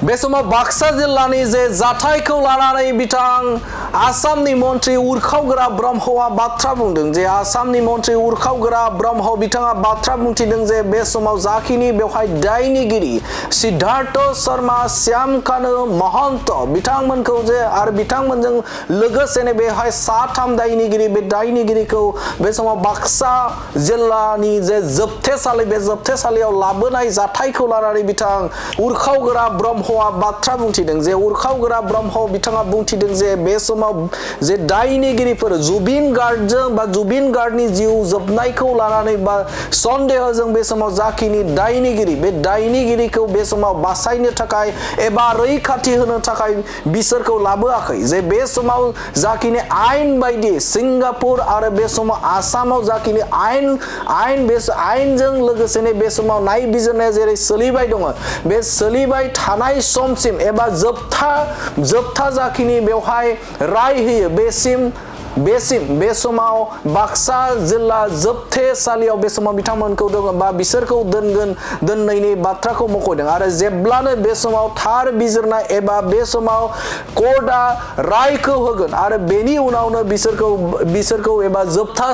बे समाव बाक्सा जिल्लानि जे जाथायखौ लानानै बिथां आसामनि मन्त्रि उरखावग्रा ब्रह्मआ बाथ्रा बुंदों जे आसामनि मन्त्रि उरखावग्रा ब्रह्म बिथाङा बाथ्रा बुंथिदों जे बे समाव जाखिनि बेवहाय दायनिगिरि सिद्धार्थ शर्मा श्यामकानु महन्त बिथांमोनखौ जे आरो बिथांमोनजों लोगोसेनो बेवहाय साथाम दायनिगिरि बे दायनिगिरिखौ बे समाव बाक्सा जिल्लानि जे जोबथेसालि बे जोबथेसालियाव लाबोनाय जाथायखौ लानानै बिथां उरखावग्रा ब्रह्मआ बाथ्रा बुंथिदों जे उरखावग्रा ब्रह्म बिथाङा बुंथिदों जे बे समाव जे दायनिगिरिफोर जुबिन गार्डजों बा जुबिन गार्डनि जिउ जोबनायखौ लानानै बा सन्देहजों बे समाव जाखिनि दायनिगिरि बे दायनिगिरिखौ बे समाव बासायनो थाखाय एबा रैखाथि होनो थाखाय बिसोरखौ लाबोआखै जे बे समाव जाखिनि आयेन बायदि सिंगापुर आरो बे समाव आसामाव जाखिनि आयेन बे आयेनजों लोगोसेनो बे समाव नायबिजिरनाया जेरै सोलिबाय दङ बे सोलिबाय थानाय समसिम एबा जोबथा जाखिनि बेवहाय राय होयो बेसिम बे समाव बाक्सा जिल्ला जोबथेसालियाव बे समाव बिथांमोनखौ बा बिसोरखौ दोननायनि बाथ्राखौ मख'दों आरो जेब्लानो बे समाव थार बिजिरनाय एबा बे समाव कर्टआ रायखौ होगोन आरो बेनि उनावनो बिसोरखौ एबा जोबथा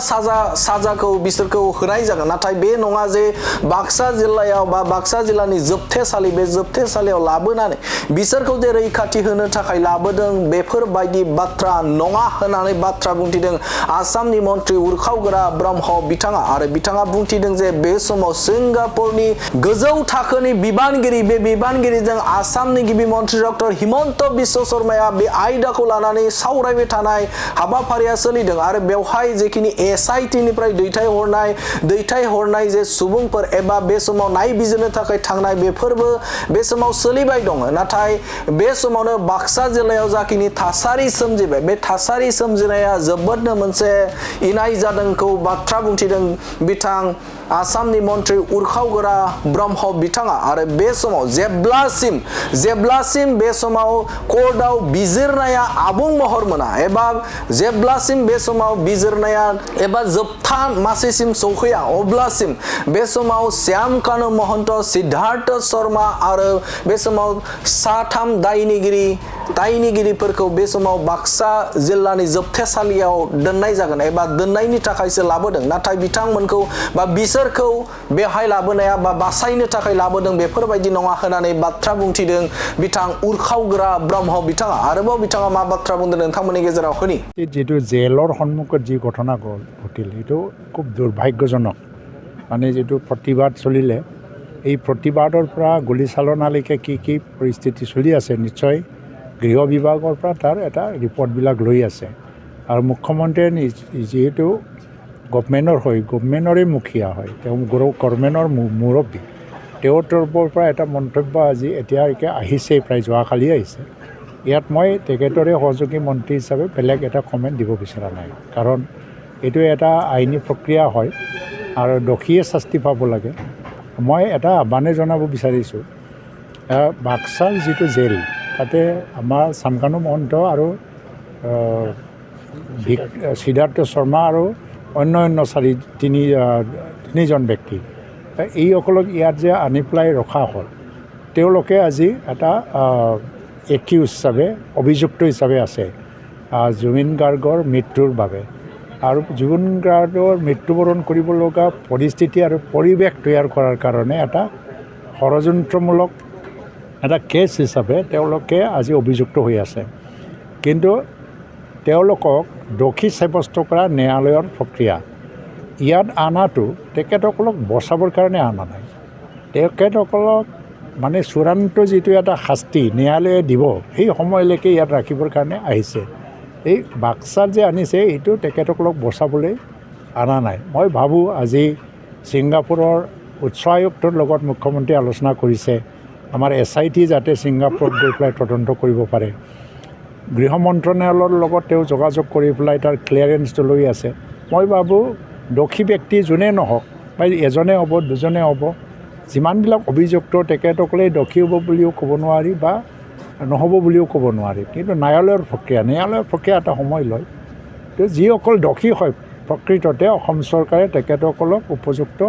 साजाखौ बिसोरखौ होनाय जागोन नाथाय बे नङा जे बाक्सा जिल्लायाव बा बाक्सा जिल्लानि जोबथेसालि बे जोबथेसालियाव लाबोनानै बिसोरखौ जे रैखाथि होनो थाखाय लाबोदों बेफोरबायदि बाथ्रा नङा होननानै बाथ्रा बुंथिदों आसामनि मन्त्रि उरखावग्रा ब्रह्म बिथाङा आरो बिथाङा बुंथिदों जे बे समाव सिंगापुरनि गोजौ थाखोनि बिबानगिरि बे बिबानगिरिजों आसामनि गिबि मन्त्रि डक्टर हिमन्त बिश्व शर्माया बे आयदाखौ लानानै सावरायबाय थानाय हाबाफारिया सोलिदों आरो बेवहाय जेखिनि SIT निफ्राय दैथायहरनाय जे सुबुंफोर एबा बे समाव नायबिजिरनो थाखाय थांनाय बेफोरबो बे समाव सोलिबाय दङ नाथाय बे समावनो बाक्सा जिल्लायाव जाखिनि थासारि सोमजिबाय बे थासारि सोमजिनाया जोबोदनो मोनसे इनाय जादोंखौ बाथ्रा बुंथिदों बिथां आसामनि मन्त्रि उरखावग्रा ब्रह्म बिथाङा आरो बे समाव जेब्लासिम बे समाव कर्टआव बिजिरनाया आबुं महर मोना एबा जेब्लासिम बे समाव बिजिरनाया एबा जोबथा मासिसिम सौहैया अब्लासिम बे समाव श्यामकानु महन्त सिद्धार्थ शर्मा आरो बे समाव साथाम दायनिगिरिफोरखौ बे समाव बाक्सा जिल्लानि जोबथेसालियाव दोननाय जागोन एबा दोननायनि थाखायसो लाबोदों नाथाय बिथांमोनखौ बा बिसोरखौ बेहाय लाबोनाया बा बासायनो थाखाय लाबोदों बेफोरबायदि नङा होननानै बाथ्रा बुंथिदों बिथां उरखावग्रा ब्रह्म बिथाङा आरोबाव बिथाङा मा बाथ्रा बुंदों नोंथांमोननि गेजेराव होनि जितु जेলৰ সন্মুখত যি ঘটনা ঘটিল এইটো খুব দুৰ্ভাগ্যজনক মানে যিটো প্ৰতিবাদ চলিলে এই প্ৰতিবাদৰ পৰা গুলীচালনালৈকে কি পৰিস্থিতি চলি আছে নিশ্চয় গৃহ বিভাগৰ পৰা তাৰ এটা ৰিপৰ্টবিলাক লৈ আছে আৰু মুখ্যমন্ত্ৰীয়ে যিহেতু গভৰ্ণমেণ্টৰে মুখীয়া হয় তেওঁ গভৰ্ণমেণ্টৰ মুৰব্বী তেওঁৰ তৰফৰ পৰা এটা মন্তব্য আজি এতিয়ালৈকে আহিছে প্ৰায় যোৱাকালি আহিছে ইয়াত মই তেখেতৰে সহযোগী মন্ত্ৰী হিচাপে বেলেগ এটা কমেণ্ট দিব বিচৰা নাই কাৰণ এইটো এটা আইনী প্ৰক্ৰিয়া হয় আৰু দোষীয়ে শাস্তি পাব লাগে মই এটা আহ্বানে জনাব বিচাৰিছোঁ বাক্সাৰ যিটো জেল তাতে আমাৰ শ্যামকানু মহন্ত আৰু সিদ্ধাৰ্থ শৰ্মা আৰু অন্য তিনিজন ব্যক্তি এইসকলক ইয়াত যে আনি পেলাই ৰখা হ'ল তেওঁলোকে আজি এটা একিউজ হিচাপে অভিযুক্ত হিচাপে আছে জুবিন গাৰ্গৰ মৃত্যুৰ বাবে আৰু জুবিন গাৰ্গৰ মৃত্যুবৰণ কৰিব লগা পৰিস্থিতি আৰু পৰিৱেশ তৈয়াৰ কৰাৰ কাৰণে এটা ষড়যন্ত্ৰমূলক এটা কেছ হিচাপে তেওঁলোকে আজি অভিযুক্ত হৈ আছে কিন্তু তেওঁলোকক দোষী সাব্যস্ত কৰা ন্যায়ালয়ৰ প্ৰক্ৰিয়া ইয়াত আনাটো তেখেতসকলক বচাবৰ কাৰণে আনা নাই তেখেতসকলক মানে চূড়ান্ত যিটো এটা শাস্তি ন্যায়ালয়ে দিব সেই সময়লৈকে ইয়াত ৰাখিবৰ কাৰণে আহিছে এই বাক্সাত যে আনিছে এইটো তেখেতসকলক বচাবলৈ আনা নাই মই ভাবোঁ আজি ছিংগাপুৰৰ উচ্চ আয়ুক্তৰ লগত মুখ্যমন্ত্ৰীয়ে আলোচনা কৰিছে আমাৰ SIT যাতে ছিংগাপুৰত গৈ পেলাই তদন্ত কৰিব পাৰে গৃহ মন্ত্ৰণালয়ৰ লগত তেওঁ যোগাযোগ কৰি পেলাই তাৰ ক্লিয়াৰেন্সটো লৈ আছে মই ভাবোঁ দোষী ব্যক্তি যোনে নহওক বা এজনে হ'ব দুজনে হ'ব যিমানবিলাক অভিযুক্ত তেখেতসকলে দোষী হ'ব বুলিও ক'ব নোৱাৰি বা নহ'ব বুলিও ক'ব নোৱাৰি কিন্তু ন্যায়ালয়ৰ প্ৰক্ৰিয়া এটা সময় লয় তো যিসকল দোষী হয় প্ৰকৃততে অসম চৰকাৰে তেখেতসকলক উপযুক্ত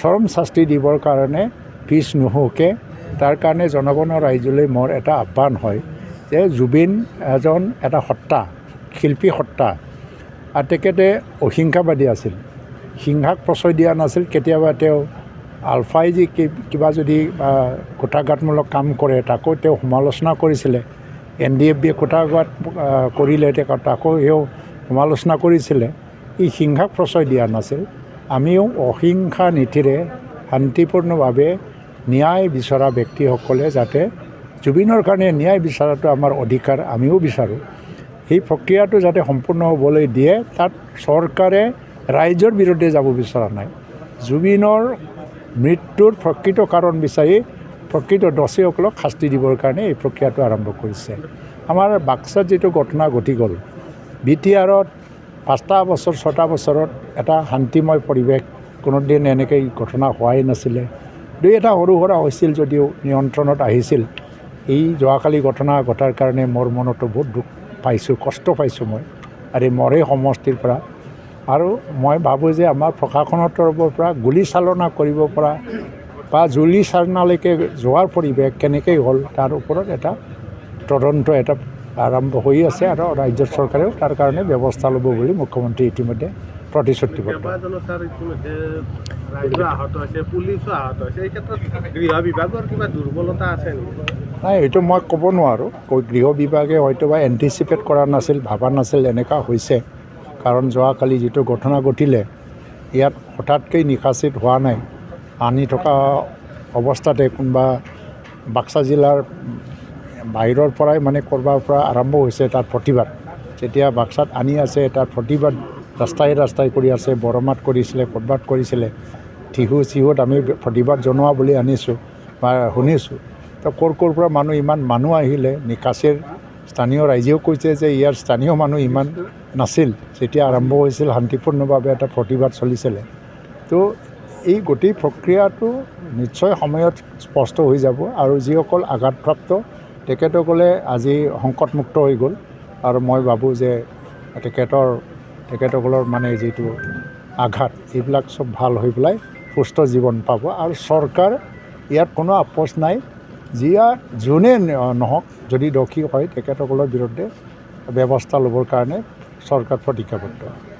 চৰম শাস্তি দিবৰ কাৰণে পিছ নোহোৱাকৈ তাৰ কাৰণে জনগণৰ ৰাইজলৈ মোৰ এটা আহ্বান হয় যে জুবিন এজন এটা সত্তা, শিল্পী সত্তা, আৰু তেখেতে অহিংসাবাদী আছিল, হিংসাক প্ৰশ্ৰয় দিয়া নাছিল। কেতিয়াবা তেওঁ আলফাই যি কিবা যদি কুটাঘাতমূলক কাম কৰে তাকো তেওঁ সমালোচনা কৰিছিলে। NDFB কুটাঘাত কৰিলে তাকো তেওঁ সমালোচনা কৰিছিলে। ই হিংসাক প্ৰশ্ৰয় দিয়া নাছিল। আমিও অহিংসা নীতিৰে শান্তিপূৰ্ণভাৱে ন্যায় বিচৰা ব্যক্তিসকলে যাতে জুবিনৰ কাৰণে ন্যায় বিচৰাটো আমাৰ অধিকাৰ, আমিও বিচাৰোঁ। সেই প্ৰক্ৰিয়াটো যাতে সম্পূৰ্ণ হ'বলৈ দিয়ে, তাত চৰকাৰে ৰাইজৰ বিৰুদ্ধে যাব বিচৰা নাই। জুবিনৰ মৃত্যুৰ প্ৰকৃত কাৰণ বিচাৰি প্ৰকৃত দোষীসকলক শাস্তি দিবৰ কাৰণে এই প্ৰক্ৰিয়াটো আৰম্ভ কৰিছে। আমাৰ বাক্সাত যিটো ঘটনা ঘটি গ'ল, BTRত 5টা বছৰ 6টা বছৰত এটা শান্তিময় পৰিৱেশ, কোনোদিন এনেকৈ ঘটনা হোৱাই নাছিলে। দুই এটা সৰু সুৰা হৈছিল যদিও নিয়ন্ত্ৰণত আহিছিল। এই যোৱাকালি ঘটনা ঘটাৰ কাৰণে মোৰ মনতো বহুত দুখ পাইছোঁ, কষ্ট পাইছোঁ মই, আৰু মৰে সমষ্টিৰ পৰা। আৰু মই ভাবোঁ যে আমাৰ প্ৰশাসনৰ তৰফৰ পৰা গুলীচালনা কৰিব পৰা বা গুলীচালনালৈকে যোৱাৰ পৰিৱেশ কেনেকৈ হ'ল তাৰ ওপৰত এটা তদন্ত এটা আৰম্ভ হৈ আছে, আৰু ৰাজ্য চৰকাৰেও তাৰ কাৰণে ব্যৱস্থা ল'ব বুলি মুখ্যমন্ত্ৰী ইতিমধ্যে প্ৰতিশ্ৰুতিবদ্ধ। নাই, এইটো মই ক'ব নোৱাৰোঁ। গৃহ বিভাগে হয়তো বা এণ্টিচিপেট কৰা নাছিল, ভাবা নাছিল এনেকুৱা হৈছে। কাৰণ যোৱাকালি যিটো ঘটনা ঘটিলে, ইয়াত হঠাৎকৈ নিশাচিত হোৱা নাই। আনি থকা অৱস্থাতে কোনোবা বাক্সা জিলাৰ বাহিৰৰ পৰাই মানে ক'ৰবাৰ পৰা আৰম্ভ হৈছে তাৰ প্ৰতিবাদ। যেতিয়া বাক্সাত আনি আছে তাৰ প্ৰতিবাদ ৰাস্তাই ৰাস্তাই কৰি আছে, বৰমাত কৰিছিলে, ক'ৰবাত কৰিছিলে, চিহুত আমি প্ৰতিবাদ জনোৱা বুলি আনিছোঁ বা শুনিছোঁ। তো ক'ৰ পৰা ইমান মানুহ আহিলে, নিকাচিৰ স্থানীয় ৰাইজেও কৈছে যে ইয়াৰ স্থানীয় মানুহ ইমান নাছিল যেতিয়া আৰম্ভ হৈছিল, শান্তিপূৰ্ণভাৱে এটা প্ৰতিবাদ চলিছিলে। তো এই গোটেই প্ৰক্ৰিয়াটো নিশ্চয় সময়ত স্পষ্ট হৈ যাব, আৰু যিসকল আঘাতপ্ৰাপ্ত তেখেতসকলে আজি সংকটমুক্ত হৈ গ'ল। আৰু মই ভাবোঁ যে তেখেতসকলৰ মানে যিটো আঘাত, এইবিলাক চব ভাল হৈ পেলাই সুস্থ জীৱন পাব। আৰু চৰকাৰ ইয়াত কোনো আপোচ নাই, যোনে নহওক, যদি দোষী হয় তেখেতসকলৰ বিৰুদ্ধে ব্যৱস্থা ল'বৰ কাৰণে চৰকাৰ প্ৰতিজ্ঞাবদ্ধ।